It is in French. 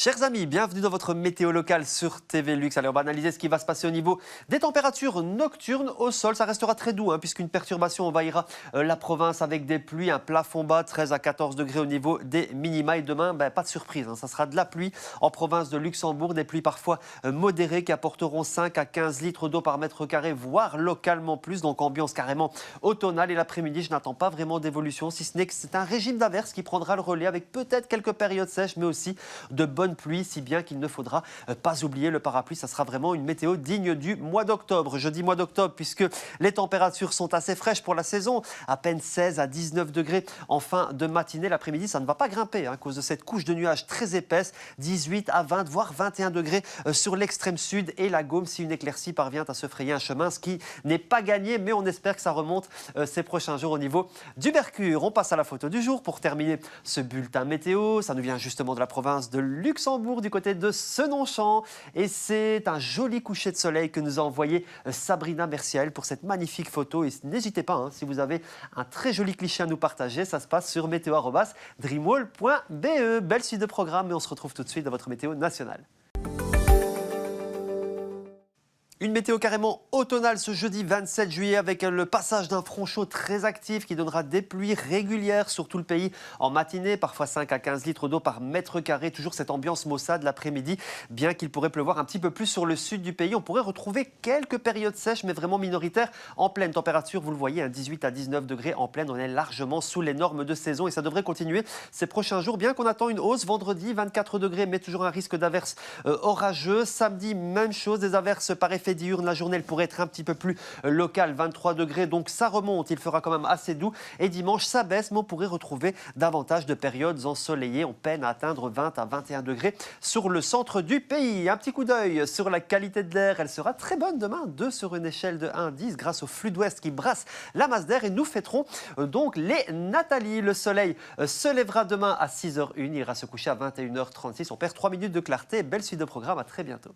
Chers amis, bienvenue dans votre météo locale sur TV Luxe. Allez, on va analyser ce qui va se passer au niveau des températures nocturnes au sol. Ça restera très doux puisqu'une perturbation envahira la province avec des pluies, un plafond bas, 13 à 14 degrés au niveau des minima. Et demain, pas de surprise, ça sera de la pluie en province de Luxembourg, des pluies parfois modérées qui apporteront 5 à 15 litres d'eau par mètre carré, voire localement plus. Donc ambiance carrément automnale. Et l'après-midi, je n'attends pas vraiment d'évolution, si ce n'est que c'est un régime d'averse qui prendra le relais avec peut-être quelques périodes sèches, mais aussi de bonnes pluie, si bien qu'il ne faudra pas oublier le parapluie. Ça sera vraiment une météo digne du mois d'octobre. Je dis mois d'octobre puisque les températures sont assez fraîches pour la saison. À peine 16 à 19 degrés en fin de matinée. L'après-midi, ça ne va pas grimper à cause de cette couche de nuages très épaisse. 18 à 20, voire 21 degrés sur l'extrême sud et la Gaume si une éclaircie parvient à se frayer un chemin, ce qui n'est pas gagné, mais on espère que ça remonte ces prochains jours au niveau du mercure. On passe à la photo du jour pour terminer ce bulletin météo. Ça nous vient justement de la province de Luxembourg, du côté de Senonchamp. Et c'est un joli coucher de soleil que nous a envoyé Sabrina. Merci à elle pour cette magnifique photo. Et n'hésitez pas, si vous avez un très joli cliché à nous partager, ça se passe sur météo@dreamwall.be. Belle suite de programme et on se retrouve tout de suite dans votre météo nationale. Une météo carrément automnale ce jeudi 27 juillet avec le passage d'un front chaud très actif qui donnera des pluies régulières sur tout le pays en matinée, parfois 5 à 15 litres d'eau par mètre carré. Toujours cette ambiance maussade l'après-midi, bien qu'il pourrait pleuvoir un petit peu plus sur le sud du pays. On pourrait retrouver quelques périodes sèches, mais vraiment minoritaires. En pleine température, vous le voyez, 18 à 19 degrés en pleine. On est largement sous les normes de saison et ça devrait continuer ces prochains jours, bien qu'on attend une hausse. Vendredi, 24 degrés, mais toujours un risque d'averses orageux. Samedi, même chose, des averses par effet diurne. La journée elle pourrait être un petit peu plus locale, 23 degrés, donc ça remonte, il fera quand même assez doux. Et dimanche, ça baisse, mais on pourrait retrouver davantage de périodes ensoleillées. On peine à atteindre 20 à 21 degrés sur le centre du pays. Un petit coup d'œil sur la qualité de l'air, elle sera très bonne demain, 2 sur une échelle de 1 à 10, grâce au flux d'ouest qui brasse la masse d'air. Et nous fêterons donc les Nathalie. Le soleil se lèvera demain à 6h01, il ira se coucher à 21h36. On perd 3 minutes de clarté. Belle suite de programme, à très bientôt.